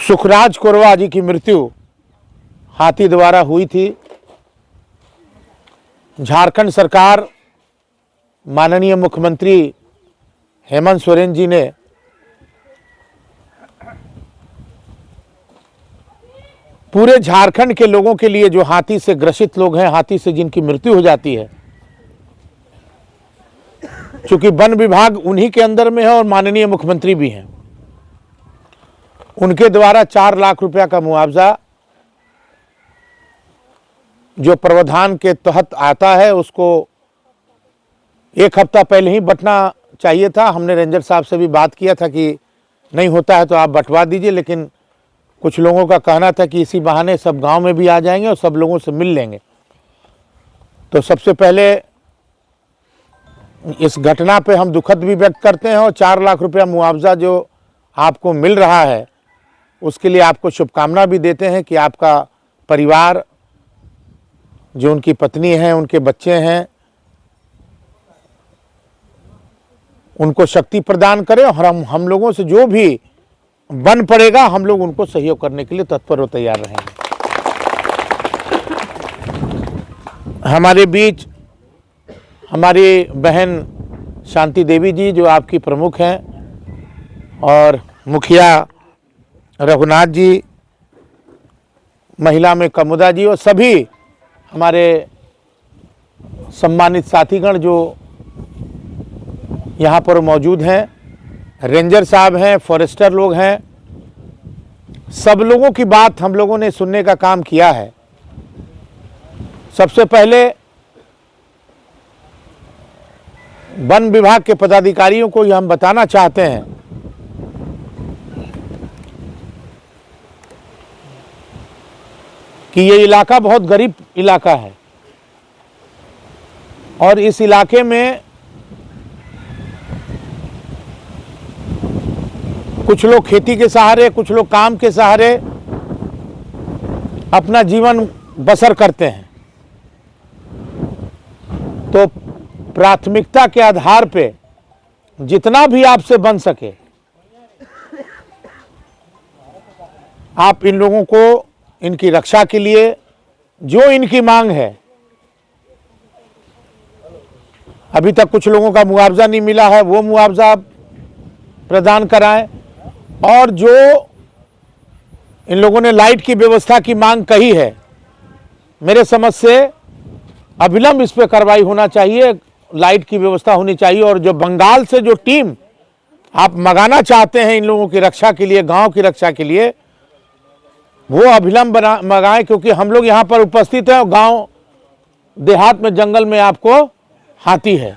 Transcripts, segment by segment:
सुखराज कोरवा जी की मृत्यु हाथी द्वारा हुई थी। झारखंड सरकार माननीय मुख्यमंत्री हेमंत सोरेन जी ने पूरे झारखंड के लोगों के लिए, जो हाथी से ग्रसित लोग हैं, हाथी से जिनकी मृत्यु हो जाती है, चूंकि वन विभाग उन्हीं के अंदर में है और माननीय मुख्यमंत्री भी हैं, उनके द्वारा 4 लाख रुपया का मुआवजा जो प्रावधान के तहत आता है, उसको 1 हफ्ता पहले ही बंटना चाहिए था। हमने रेंजर साहब से भी बात किया था कि नहीं होता है तो आप बंटवा दीजिए, लेकिन कुछ लोगों का कहना था कि इसी बहाने सब गांव में भी आ जाएंगे और सब लोगों से मिल लेंगे। तो सबसे पहले इस घटना पे हम दुखद भी व्यक्त करते हैं और 4 लाख रुपया मुआवजा जो आपको मिल रहा है उसके लिए आपको शुभकामना भी देते हैं कि आपका परिवार, जो उनकी पत्नी हैं, उनके बच्चे हैं, उनको शक्ति प्रदान करें और हम लोगों से जो भी बन पड़ेगा हम लोग उनको सहयोग करने के लिए तत्पर और तैयार रहेंगे। हमारे बीच हमारी बहन शांति देवी जी जो आपकी प्रमुख हैं, और मुखिया रघुनाथ जी, महिला में कमुदा जी, और सभी हमारे सम्मानित साथीगण जो यहाँ पर मौजूद हैं, रेंजर साहब हैं, फॉरेस्टर लोग हैं, सब लोगों की बात हम लोगों ने सुनने का काम किया है। सबसे पहले वन विभाग के पदाधिकारियों को यह हम बताना चाहते हैं कि ये इलाका बहुत गरीब इलाका है और इस इलाके में कुछ लोग खेती के सहारे, कुछ लोग काम के सहारे अपना जीवन बसर करते हैं। तो प्राथमिकता के आधार पे जितना भी आपसे बन सके आप इन लोगों को, इनकी रक्षा के लिए जो इनकी मांग है, अभी तक कुछ लोगों का मुआवजा नहीं मिला है, वो मुआवजा प्रदान कराएं, और जो इन लोगों ने लाइट की व्यवस्था की मांग कही है, मेरे समझ से अविलंब इस पर कार्रवाई होना चाहिए, लाइट की व्यवस्था होनी चाहिए। और जो बंगाल से जो टीम आप मंगाना चाहते हैं इन लोगों की रक्षा के लिए, गांव की रक्षा के लिए, वो अविलंब मंगाएं, क्योंकि हम लोग यहाँ पर उपस्थित हैं। गांव देहात में, जंगल में आपको हाथी है,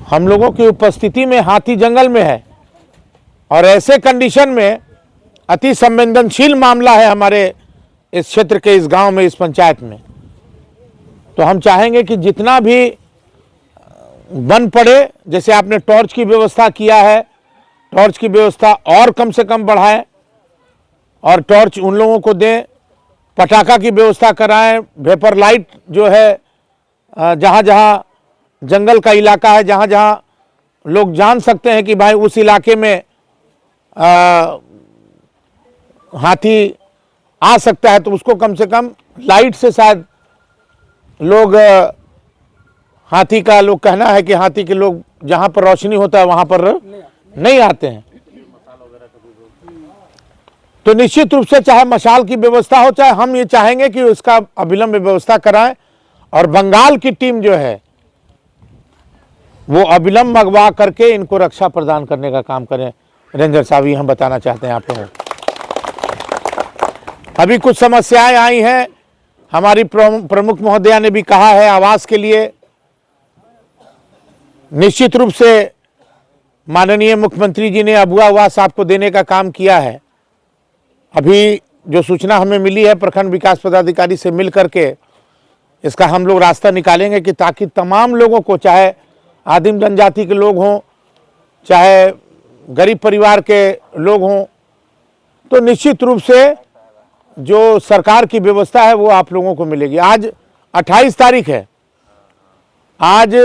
हम लोगों की उपस्थिति में हाथी जंगल में है, और ऐसे कंडीशन में अति संवेदनशील मामला है हमारे इस क्षेत्र के, इस गांव में, इस पंचायत में। तो हम चाहेंगे कि जितना भी बन पड़े, जैसे आपने टॉर्च की व्यवस्था किया है, टॉर्च की व्यवस्था और कम से कम बढ़ाएं और टॉर्च उन लोगों को दें, पटाखा की व्यवस्था कराएं, वेपर लाइट जो है, जहाँ जहाँ जंगल का इलाका है, जहाँ जहाँ लोग जान सकते हैं कि भाई उस इलाके में हाथी आ सकता है, तो उसको कम से कम लाइट से शायद लोग, हाथी का लोग कहना है कि हाथी के लोग जहाँ पर रोशनी होता है वहाँ पर नहीं आते हैं। तो निश्चित रूप से चाहे मशाल की व्यवस्था हो, चाहे हम ये चाहेंगे कि उसका अविलंब व्यवस्था कराएं, और बंगाल की टीम जो है वो अविलंब मंगवा करके इनको रक्षा प्रदान करने का काम करें। रेंजर साहब ये हम बताना चाहते हैं आप लोगों को। अभी कुछ समस्याएं आई हैं, हमारी प्रमुख महोदया ने भी कहा है, आवास के लिए निश्चित रूप से माननीय मुख्यमंत्री जी ने अबुआ आवास आपको देने का काम किया है। अभी जो सूचना हमें मिली है प्रखंड विकास पदाधिकारी से मिल करके, इसका हम लोग रास्ता निकालेंगे कि ताकि तमाम लोगों को, चाहे आदिम जनजाति के लोग हों, चाहे गरीब परिवार के लोग हों, तो निश्चित रूप से जो सरकार की व्यवस्था है वो आप लोगों को मिलेगी। आज 28 तारीख है, आज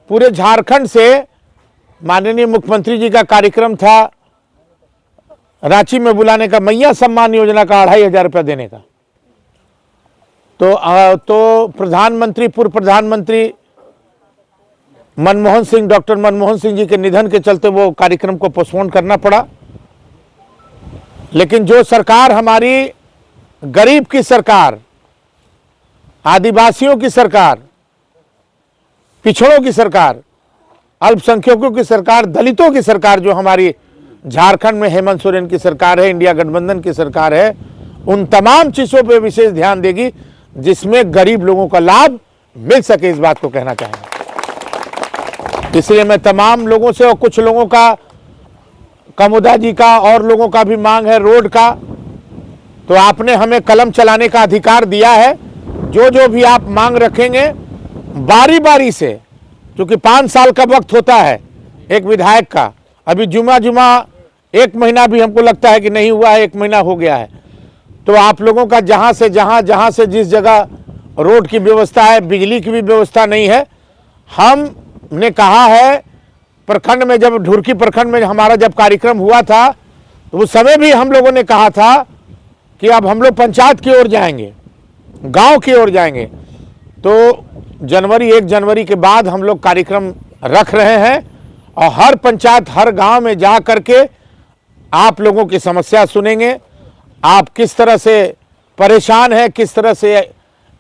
पूरे झारखंड से माननीय मुख्यमंत्री जी का कार्यक्रम था रांची में बुलाने का, मैया सम्मान योजना का 2500 रुपया देने का। तो प्रधानमंत्री, पूर्व प्रधानमंत्री मनमोहन सिंह, डॉक्टर मनमोहन सिंह जी के निधन के चलते वो कार्यक्रम को पोस्टपोन करना पड़ा। लेकिन जो सरकार हमारी गरीब की सरकार, आदिवासियों की सरकार, पिछड़ों की सरकार, अल्पसंख्यकों की सरकार, दलितों की सरकार जो हमारी झारखंड में हेमंत सोरेन की सरकार है, इंडिया गठबंधन की सरकार है, उन तमाम चीजों पर विशेष ध्यान देगी जिसमें गरीब लोगों का लाभ मिल सके, इस बात को कहना चाहेंगे। इसलिए मैं तमाम लोगों से, और कुछ लोगों का, कमुदा जी का और लोगों का भी मांग है रोड का, तो आपने हमें कलम चलाने का अधिकार दिया है। जो जो भी आप मांग रखेंगे बारी बारी से, क्योंकि 5 साल का वक्त होता है एक विधायक का। अभी जुमा 1 महीना भी हमको लगता है कि नहीं हुआ है, 1 महीना हो गया है। तो आप लोगों का जहां से जिस जगह रोड की व्यवस्था है, बिजली की भी व्यवस्था नहीं है, हमने कहा है प्रखंड में, जब ढुरकी प्रखंड में हमारा जब कार्यक्रम हुआ था तो उस समय भी हम लोगों ने कहा था कि अब हम लोग पंचायत की ओर जाएंगे, गांव की ओर जाएंगे। तो 1 जनवरी के बाद हम लोग कार्यक्रम रख रहे हैं और हर पंचायत, हर गांव में जा करके आप लोगों की समस्या सुनेंगे। आप किस तरह से परेशान हैं, किस तरह से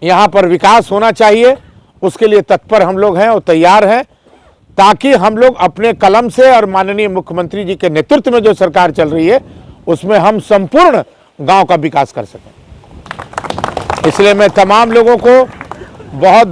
यहाँ पर विकास होना चाहिए, उसके लिए तत्पर हम लोग हैं और तैयार हैं, ताकि हम लोग अपने कलम से और माननीय मुख्यमंत्री जी के नेतृत्व में जो सरकार चल रही है उसमें हम संपूर्ण गांव का विकास कर सकें। इसलिए मैं तमाम लोगों को बहुत